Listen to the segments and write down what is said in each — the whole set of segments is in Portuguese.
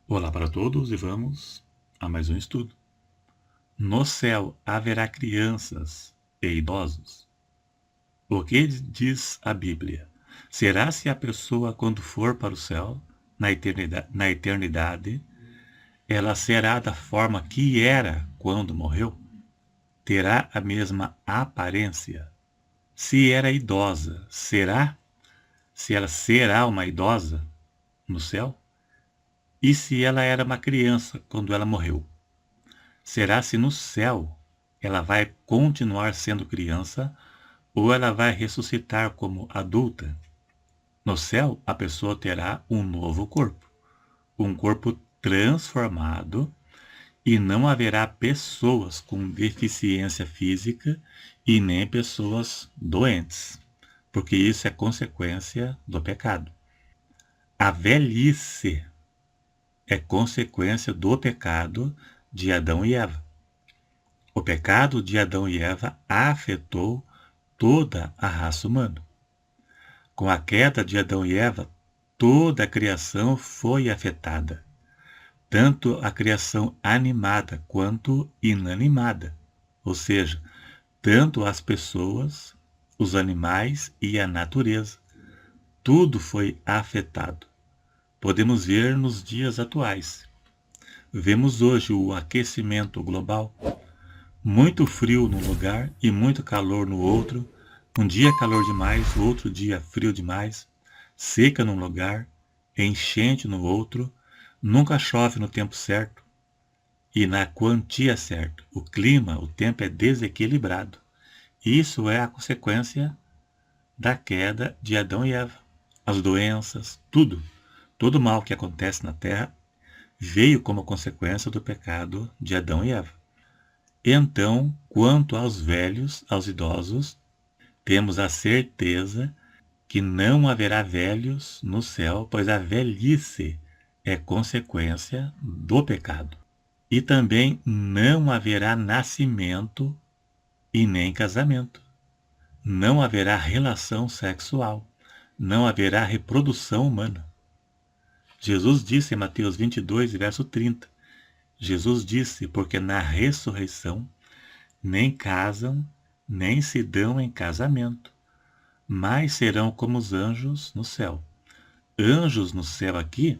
Olá para todos e vamos a mais um estudo. No céu haverá crianças e idosos. O que diz a Bíblia? Será se a pessoa, quando for para o céu, na eternidade, ela será da forma que era quando morreu? Terá a mesma aparência? Se era idosa, será? Se ela será uma idosa no céu? E se ela era uma criança quando ela morreu? Será se no céu ela vai continuar sendo criança ou ela vai ressuscitar como adulta? No céu, a pessoa terá um novo corpo, um corpo transformado, e não haverá pessoas com deficiência física e nem pessoas doentes, porque isso é consequência do pecado. A velhice é consequência do pecado de Adão e Eva. O pecado de Adão e Eva afetou toda a raça humana. Com a queda de Adão e Eva, toda a criação foi afetada, tanto a criação animada quanto inanimada, ou seja, tanto as pessoas, os animais e a natureza. Tudo foi afetado. Podemos ver nos dias atuais. Vemos hoje o aquecimento global. Muito frio num lugar e muito calor no outro. Um dia calor demais, outro dia frio demais. Seca num lugar, enchente no outro. Nunca chove no tempo certo e na quantia certa. O clima, o tempo é desequilibrado. Isso é a consequência da queda de Adão e Eva. As doenças, tudo, todo mal que acontece na Terra veio como consequência do pecado de Adão e Eva. Então, quanto aos velhos, aos idosos, temos a certeza que não haverá velhos no céu, pois a velhice é consequência do pecado. E também não haverá nascimento e nem casamento. Não haverá relação sexual. Não haverá reprodução humana. Jesus disse em Mateus 22, verso 30, Jesus disse, porque na ressurreição nem casam, nem se dão em casamento, mas serão como os anjos no céu. Anjos no céu aqui,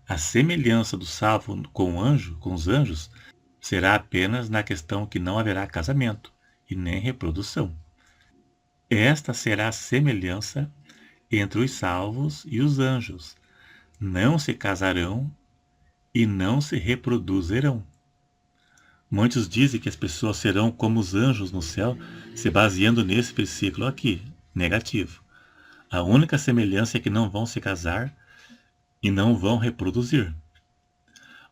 a semelhança do salvo com o anjo, com os anjos, será apenas na questão que não haverá casamento e nem reprodução. Esta será a semelhança entre os salvos e os anjos. Não se casarão e não se reproduzirão. Muitos dizem que as pessoas serão como os anjos no céu, se baseando nesse versículo aqui, negativo. A única semelhança é que não vão se casar e não vão reproduzir.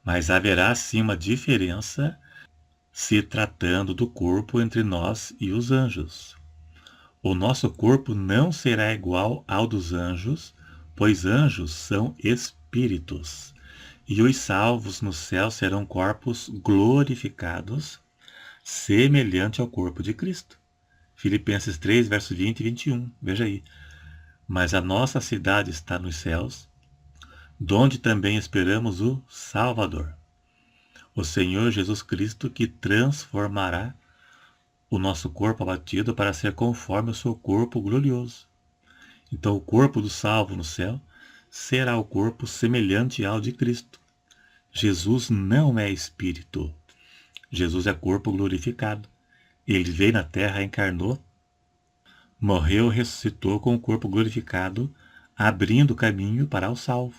Mas haverá sim uma diferença se tratando do corpo entre nós e os anjos. O nosso corpo não será igual ao dos anjos, pois anjos são espíritos. E os salvos no céu serão corpos glorificados, semelhante ao corpo de Cristo. Filipenses 3, versos 20 e 21. Veja aí. Mas a nossa cidade está nos céus, donde também esperamos o Salvador, o Senhor Jesus Cristo, que transformará o nosso corpo abatido para ser conforme o seu corpo glorioso. Então o corpo do salvo no céu será o corpo semelhante ao de Cristo. Jesus não é espírito. Jesus é corpo glorificado. Ele veio na terra, encarnou, morreu, ressuscitou com o corpo glorificado, abrindo caminho para o salvo.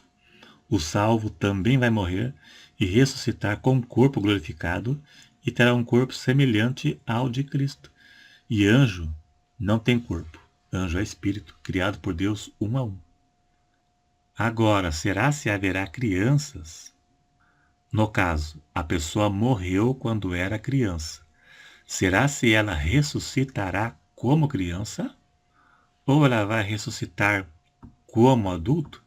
O salvo também vai morrer e ressuscitar com o corpo glorificado e terá um corpo semelhante ao de Cristo. E anjo não tem corpo. Anjo é espírito, criado por Deus um a um. Agora, será se haverá crianças? No caso, a pessoa morreu quando era criança. Será se ela ressuscitará como criança? Ou ela vai ressuscitar como adulto?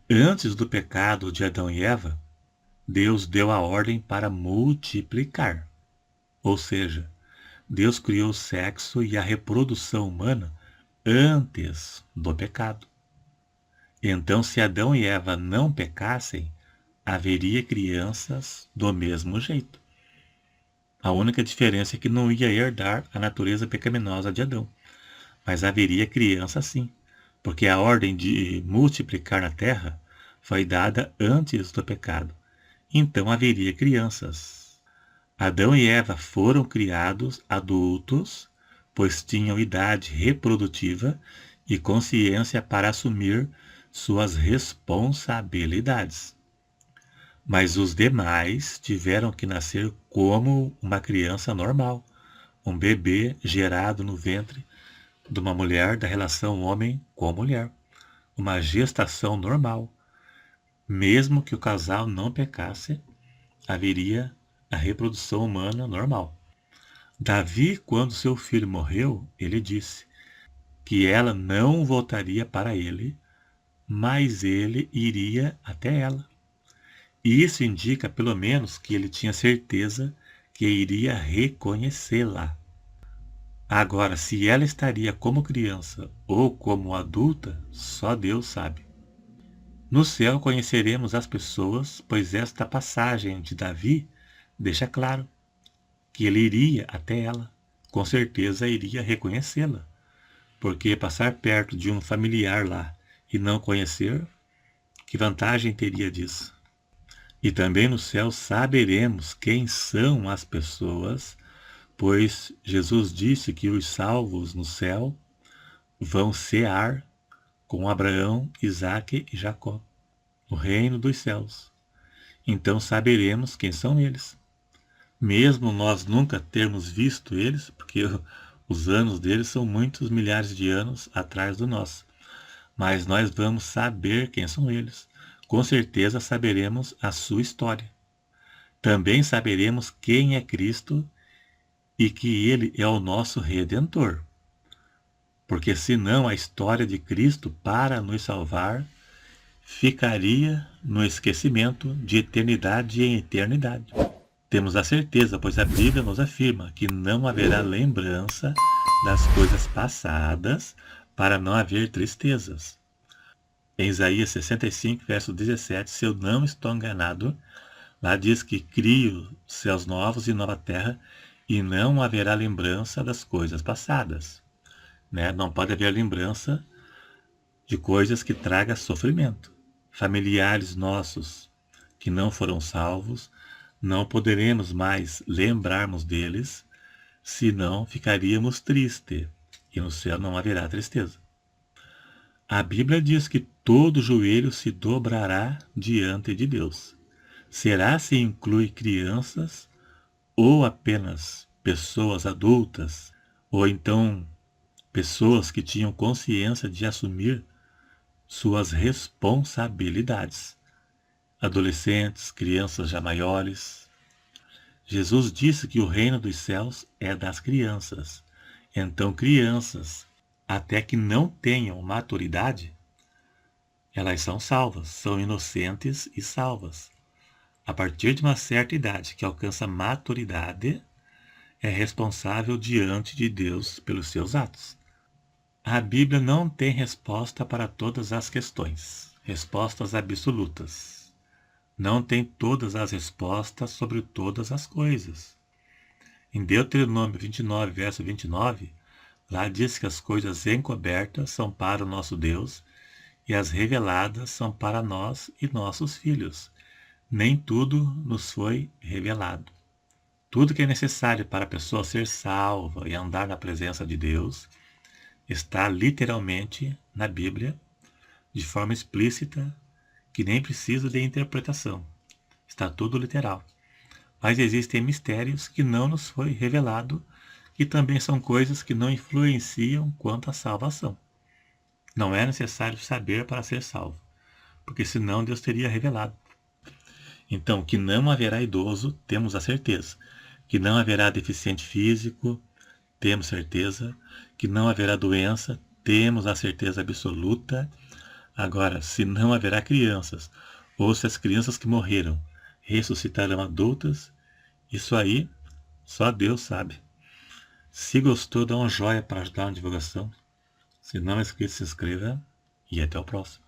Antes do pecado de Adão e Eva, Deus deu a ordem para multiplicar. Ou seja, Deus criou o sexo e a reprodução humana antes do pecado. Então, se Adão e Eva não pecassem, haveria crianças do mesmo jeito. A única diferença é que não ia herdar a natureza pecaminosa de Adão. Mas haveria criança sim, porque a ordem de multiplicar na terra foi dada antes do pecado. Então haveria crianças. Adão e Eva foram criados adultos, pois tinham idade reprodutiva e consciência para assumir suas responsabilidades. Mas os demais tiveram que nascer como uma criança normal, um bebê gerado no ventre de uma mulher, da relação homem com mulher, uma gestação normal. Mesmo que o casal não pecasse, haveria a reprodução humana normal. Davi, quando seu filho morreu, ele disse que ela não voltaria para ele, mas ele iria até ela. E isso indica, pelo menos, que ele tinha certeza que iria reconhecê-la. Agora, se ela estaria como criança ou como adulta, só Deus sabe. No céu conheceremos as pessoas, pois esta passagem de Davi deixa claro que ele iria até ela, com certeza iria reconhecê-la, porque passar perto de um familiar lá e não conhecer, que vantagem teria disso? E também no céu saberemos quem são as pessoas, pois Jesus disse que os salvos no céu vão cear com Abraão, Isaque e Jacó, no reino dos céus. Então saberemos quem são eles. Mesmo nós nunca termos visto eles, porque os anos deles são muitos milhares de anos atrás do nosso. Mas nós vamos saber quem são eles. Com certeza saberemos a sua história. Também saberemos quem é Cristo e que ele é o nosso Redentor. Porque senão a história de Cristo para nos salvar ficaria no esquecimento de eternidade em eternidade. Temos a certeza, pois a Bíblia nos afirma que não haverá lembrança das coisas passadas para não haver tristezas. Em Isaías 65, verso 17, se eu não estou enganado, lá diz que crio céus novos e nova terra e não haverá lembrança das coisas passadas. Não pode haver lembrança de coisas que tragam sofrimento. Familiares nossos que não foram salvos, não poderemos mais lembrarmos deles, senão ficaríamos tristes, e no céu não haverá tristeza. A Bíblia diz que todo joelho se dobrará diante de Deus. Será se inclui crianças ou apenas pessoas adultas, ou então pessoas que tinham consciência de assumir suas responsabilidades? Adolescentes, crianças já maiores. Jesus disse que o reino dos céus é das crianças. Então, crianças, até que não tenham maturidade, elas são salvas, são inocentes e salvas. A partir de uma certa idade que alcança maturidade, é responsável diante de Deus pelos seus atos. A Bíblia não tem resposta para todas as questões, respostas absolutas. Não tem todas as respostas sobre todas as coisas. Em Deuteronômio 29, verso 29, lá diz que as coisas encobertas são para o nosso Deus e as reveladas são para nós e nossos filhos. Nem tudo nos foi revelado. Tudo que é necessário para a pessoa ser salva e andar na presença de Deus está literalmente na Bíblia, de forma explícita, que nem precisa de interpretação. Está tudo literal. Mas existem mistérios que não nos foi revelado, que também são coisas que não influenciam quanto à salvação. Não é necessário saber para ser salvo, porque senão Deus teria revelado. Então, que não haverá idoso, temos a certeza. Que não haverá deficiente físico, temos certeza. Que não haverá doença, temos a certeza absoluta. Agora, se não haverá crianças, ou se as crianças que morreram ressuscitarão adultas, isso aí só Deus sabe. Se gostou, dá um joinha para ajudar na divulgação. Se não é inscrito, se inscreva e até o próximo.